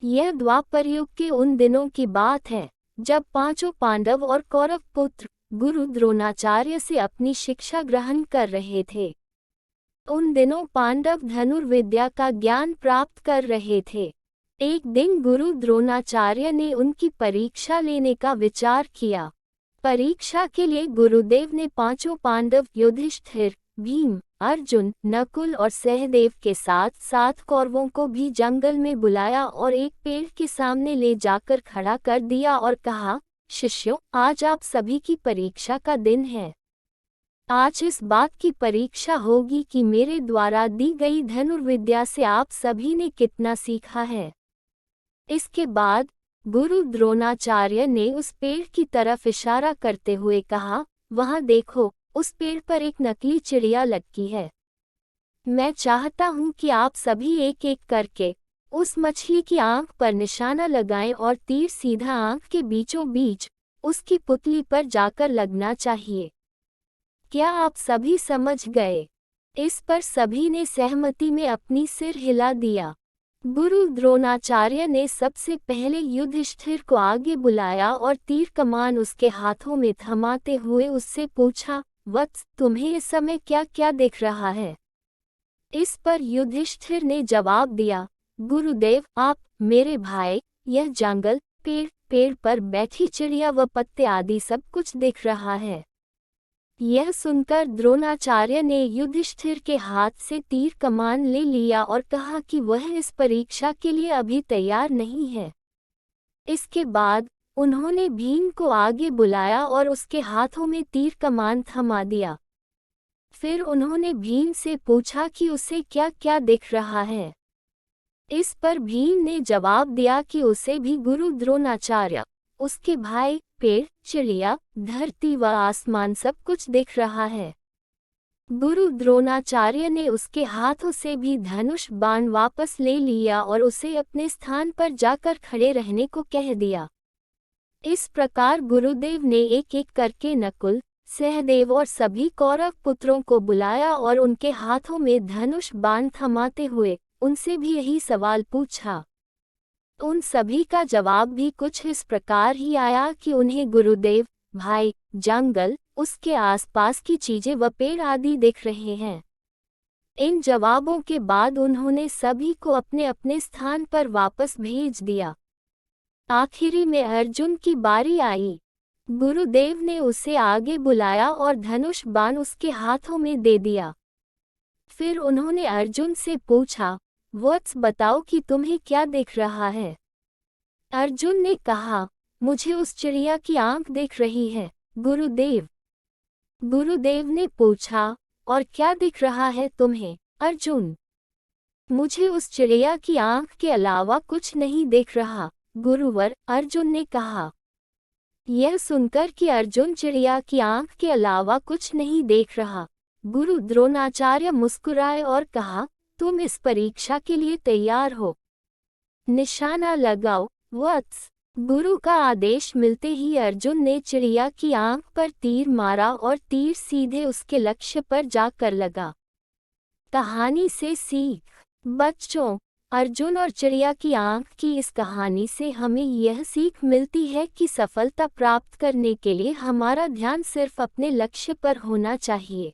यह द्वापर युग के उन दिनों की बात है जब पांचों पांडव और कौरव पुत्र गुरु द्रोणाचार्य से अपनी शिक्षा ग्रहण कर रहे थे। उन दिनों पांडव धनुर्विद्या का ज्ञान प्राप्त कर रहे थे। एक दिन गुरु द्रोणाचार्य ने उनकी परीक्षा लेने का विचार किया। परीक्षा के लिए गुरुदेव ने पांचों पांडव युधिष्ठिर, भीम, अर्जुन, नकुल और सहदेव के साथ साथ कौरवों को भी जंगल में बुलाया और एक पेड़ के सामने ले जाकर खड़ा कर दिया और कहा, शिष्यों, आज आप सभी की परीक्षा का दिन है। आज इस बात की परीक्षा होगी कि मेरे द्वारा दी गई धनुर्विद्या से आप सभी ने कितना सीखा है। इसके बाद गुरु द्रोणाचार्य ने उस पेड़ की तरफ इशारा करते हुए कहा, वहां देखो, उस पेड़ पर एक नकली चिड़िया लटकी है। मैं चाहता हूं कि आप सभी एक एक करके उस मछली की आंख पर निशाना लगाएं और तीर सीधा आंख के बीचों बीच उसकी पुतली पर जाकर लगना चाहिए। क्या आप सभी समझ गए? इस पर सभी ने सहमति में अपनी सिर हिला दिया। गुरु द्रोणाचार्य ने सबसे पहले युधिष्ठिर को आगे बुलाया और तीर कमान उसके हाथों में थमाते हुए उससे पूछा, वत्स, तुम्हें इस समय क्या क्या दिख रहा है? इस पर युधिष्ठिर ने जवाब दिया, गुरुदेव, आप, मेरे भाई, यह जंगल, पेड़ पर बैठी चिड़िया व पत्ते आदि सब कुछ दिख रहा है। यह सुनकर द्रोणाचार्य ने युधिष्ठिर के हाथ से तीर कमान ले लिया और कहा कि वह इस परीक्षा के लिए अभी तैयार नहीं है। इसके बाद उन्होंने भीम को आगे बुलाया और उसके हाथों में तीर कमान थमा दिया। फिर उन्होंने भीम से पूछा कि उसे क्या क्या दिख रहा है। इस पर भीम ने जवाब दिया कि उसे भी गुरु द्रोणाचार्य, उसके भाई, पेड़, चिड़िया, धरती व आसमान सब कुछ दिख रहा है। गुरु द्रोणाचार्य ने उसके हाथों से भी धनुष बाण वापस ले लिया और उसे अपने स्थान पर जाकर खड़े रहने को कह दिया। इस प्रकार गुरुदेव ने एक एक करके नकुल, सहदेव और सभी कौरव पुत्रों को बुलाया और उनके हाथों में धनुष बाण थमाते हुए उनसे भी यही सवाल पूछा। उन सभी का जवाब भी कुछ इस प्रकार ही आया कि उन्हें गुरुदेव, भाई, जंगल, उसके आसपास की चीजें व पेड़ आदि दिख रहे हैं। इन जवाबों के बाद उन्होंने सभी को अपने अपने स्थान पर वापस भेज दिया। आखिरी में अर्जुन की बारी आई। गुरुदेव ने उसे आगे बुलाया और धनुष बाण उसके हाथों में दे दिया। फिर उन्होंने अर्जुन से पूछा, वत्स, बताओ कि तुम्हें क्या दिख रहा है? अर्जुन ने कहा, मुझे उस चिड़िया की आंख दिख रही है, गुरुदेव। गुरुदेव ने पूछा, और क्या दिख रहा है तुम्हें, अर्जुन? मुझे उस चिड़िया की आंख के अलावा कुछ नहीं दिख रहा, गुरुवर, अर्जुन ने कहा। यह सुनकर कि अर्जुन चिड़िया की आंख के अलावा कुछ नहीं देख रहा, गुरु द्रोणाचार्य मुस्कुराए और कहा, तुम इस परीक्षा के लिए तैयार हो। निशाना लगाओ, वत्स। गुरु का आदेश मिलते ही अर्जुन ने चिड़िया की आंख पर तीर मारा और तीर सीधे उसके लक्ष्य पर जाकर लगा। कहानी से सीख। बच्चों, अर्जुन और चिड़िया की आंख की इस कहानी से हमें यह सीख मिलती है कि सफलता प्राप्त करने के लिए हमारा ध्यान सिर्फ अपने लक्ष्य पर होना चाहिए।